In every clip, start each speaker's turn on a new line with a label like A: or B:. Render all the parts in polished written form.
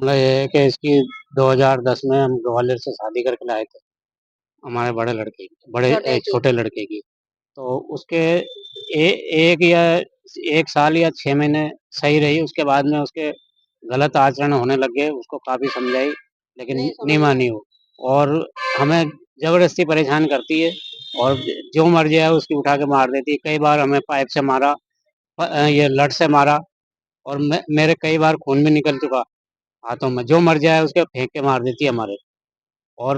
A: मामला ये है कि इसकी 2010 में हम ग्वालियर से शादी करके लाए थे, हमारे बड़े लड़के की, छोटे लड़के की। तो उसके ए, एक या 1 साल या 6 महीने सही रही, उसके बाद में उसके गलत आचरण होने लग गए। उसको काफ़ी समझाई लेकिन नहीं मानी वो, और हमें ज़बरदस्ती परेशान करती है, और जो मर जाए उसकी उठा के मार देती है। कई बार हमें पाइप से मारा, ये लठ से मारा, और मेरे कई बार खून भी निकल चुका हाथों में। जो मर जाए उसके फेंक के मार देती है हमारे। और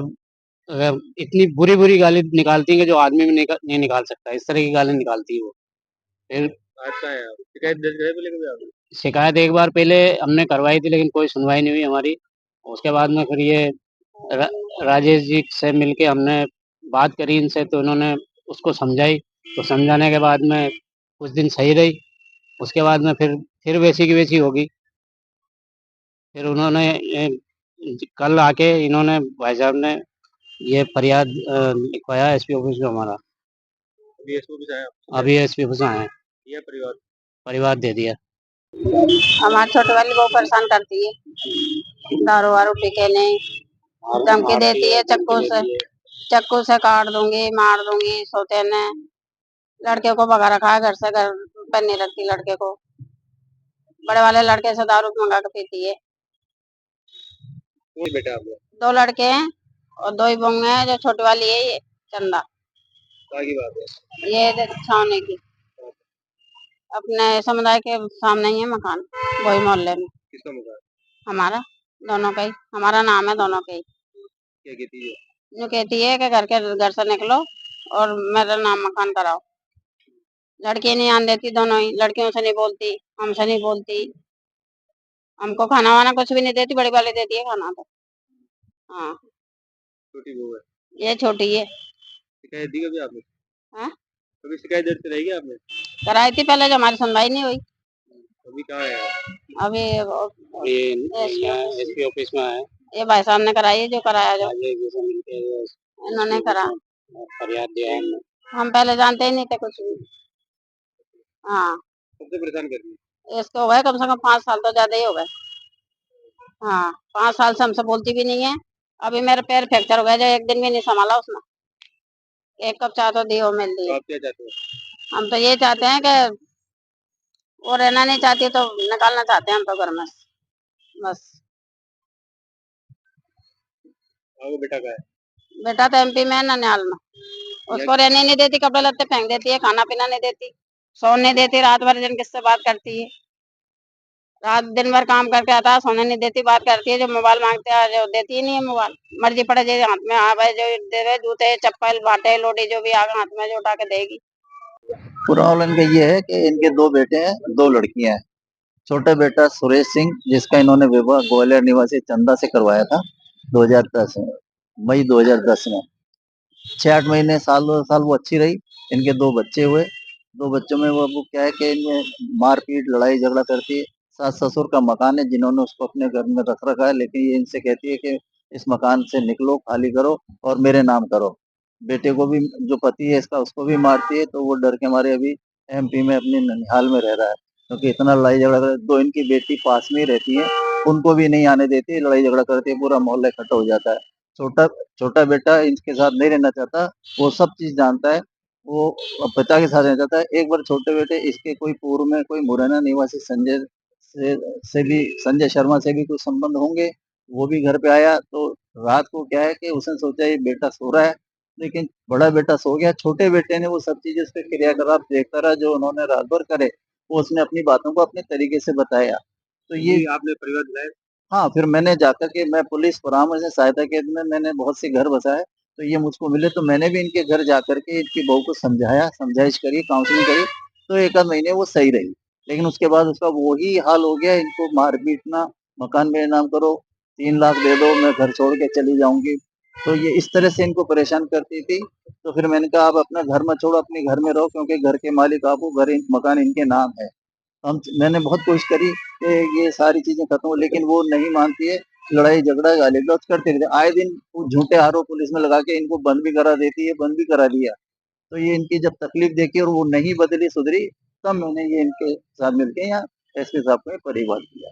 A: इतनी बुरी बुरी गाली निकालती है कि जो आदमी भी नहीं निकाल सकता, इस तरह की गाली निकालती है वो। फिर शिकायत दर्ज है पहले कभी आपने? शिकायत एक बार पहले हमने करवाई थी, लेकिन कोई सुनवाई नहीं हुई हमारी। उसके बाद में फिर ये रा, राजेश जी से मिलके हमने बात करी इनसे, तो इन्होंने उसको समझाई। तो समझाने के बाद में कुछ दिन सही रही, उसके बाद में फिर वैसी की वैसी होगी। फिर उन्होंने कल आके इन्होंने, भाई साहब ने ये फरियाद लिखवाया एसपी ऑफिस में हमारा। अभी एसपी ऑफिस आया? अभी एसपी ऑफिस आए हैं। ये परिवार दे दिया।
B: हमारी छोटे वाली बहुत परेशान करती है, दारू वारू पी के नहीं, धमकी देती है, चक्कू से काट दूंगी, मार दूंगी। सोते ने लड़के को भगा रखा है, घर से घर पर नहीं रखती लड़के को। बड़े वाले लड़के से दारू मंगा के पीती है।
A: बेटा आपने?
B: 2 लड़के हैं और 2 ही बहू हैं। जो छोटी वाली है ये चंदा,
A: की बात है
B: ये छावनी की, अपने समुदाय के सामने ही है मकान, वही मोहल्ले में।
A: किसका मकान?
B: हमारा, दोनों का ही, हमारा नाम है दोनों का ही।
A: क्या कहती है?
B: जो कहती है कि घर से निकलो और मेरा नाम मकान कराओ। लड़की नहीं आने देती, दोनों ही लड़कियों से नहीं बोलती, हमसे नहीं बोलती, हमको खाना वाना कुछ भी नहीं देती। बड़ी वाली देती है खाना तो। हाँ,
A: छोटी बहू है?
B: ये छोटी है।
A: शिकायत दी कभी आपने?
B: हाँ,
A: कभी शिकायत दर्ज कराई क्या आपने?
B: कराई थी पहले, जो हमारी सुनवाई नहीं हुई।
A: अभी कहाँ है
B: अभी
A: यहाँ एसपी ऑफिस में आए?
B: ये भाई साहब ने कराई है, जो कराया, जो
A: राजेश जी से मिलके
B: इन्होंने करा।
A: फरियाद दिया है हमने।
B: हम पहले जानते ही नहीं थे कुछ भी। हाँ,
A: सबसे परेशान कर रही है।
B: इसको हो गए कम से कम 5 साल, तो ज्यादा ही हो गए। हाँ, 5 साल से हमसे बोलती भी नहीं है। अभी मेरे पैर फ्रैक्चर हो गया, जो एक दिन भी नहीं संभाला उसने। एक कप चाय तो दी हो मिल दी।
A: तो आप क्या चाहते हो?
B: हम तो ये चाहते हैं कि वो रहना नहीं चाहती तो निकालना चाहते हैं हम तो घर में, बस।
A: आपका बेटा का है?
B: बेटा तो एमपी में है, ननिहाल में। उसको रहने नहीं देती, कपड़े लत्ते फेंक देती है, खाना पीना नहीं देती, सोने नहीं देती। रात भर दिन किससे बात करती है, रात दिन भर काम करके आता है, सोने नहीं देती, बात करती है। जो मोबाइल मांगते हैं जो देती ही नहीं है मोबाइल। मर्जी पड़े जो हाथ में आवे, जो दे दे, जूते चप्पल बाटे लोटी जो भी आगे हाथ में जो उठा के देगी।
C: प्रॉब्लम इनका ये है कि इनके 2 बेटे हैं, 2 लड़कियां हैं। छोटा बेटा सुरेश सिंह, जिसका इन्होंने विवाह ग्वालियर निवासी चंदा से करवाया था 2010 में, मई 2010 में। 6-8 महीने, साल 2 साल वो अच्छी रही। इनके 2 बच्चे हुए। 2 बच्चों में वो क्या है कि इनमें मारपीट लड़ाई झगड़ा करती है। सास ससुर का मकान है, जिन्होंने उसको अपने घर में रख रखा है, लेकिन ये इनसे कहती है कि इस मकान से निकलो, खाली करो और मेरे नाम करो। बेटे को भी, जो पति है इसका, उसको भी मारती है। तो वो डर के मारे अभी एमपी में अपने ननिहाल में रह रहा है, क्योंकि इतना लड़ाई झगड़ा कर। 2 इनकी बेटी पास में ही रहती है, उनको भी नहीं आने देती, लड़ाई झगड़ा करती है, पूरा मोहल्ला इकट्ठा हो जाता है। छोटा छोटा बेटा इनके साथ नहीं रहना चाहता, वो सब चीज जानता है। वो पिता के साथ रहना चाहता है। एक बार छोटे बेटे इसके कोई पूर्व में कोई मुरैना निवासी से, संजय शर्मा से भी कुछ संबंध होंगे। वो भी घर पे आया, तो रात को क्या है कि उसने सोचा ये बेटा सो रहा है, लेकिन बड़ा बेटा सो गया। छोटे बेटे ने वो सब चीजें उसके क्रियाकलाप देखता रहा, जो उन्होंने रात भर करे, वो उसने अपनी बातों को अपने तरीके से बताया। तो ये आपने परिवार दिलाया? हाँ, फिर मैंने जाकर के, मैं पुलिस परामर्श से सहायता केंद्र में मैंने बहुत से घर बसाए, तो ये मुझको मिले, तो मैंने भी इनके घर जाकर के इनकी बहू को समझाया, समझाइश करी, काउंसलिंग करी। तो 1 आध महीने वो सही रही, लेकिन उसके बाद उसका वही हाल हो गया। इनको मार पीटना, मकान मेरे नाम करो, 3 लाख दे दो, मैं घर छोड़ के चली जाऊंगी। तो ये इस तरह से इनको परेशान करती थी। तो फिर मैंने कहा आप अपना घर मत छोड़ो, अपने घर में रहो, क्योंकि घर के मालिक आप हो, मकान इनके नाम है। मैंने बहुत कोशिश करी कि ये सारी चीजें खत्म हो, लेकिन वो नहीं मानती है। लड़ाई झगड़ा गाली गलौज करते रहते, आए दिन वो झूठे आरोप पुलिस में लगा के इनको बंद भी करा देती है, बंद भी करा दिया। तो ये इनकी जब तकलीफ देखी और वो नहीं बदली सुधरी, तब मैंने ये इनके साथ मिलके यहाँ एसपी साहब को परिवार किया।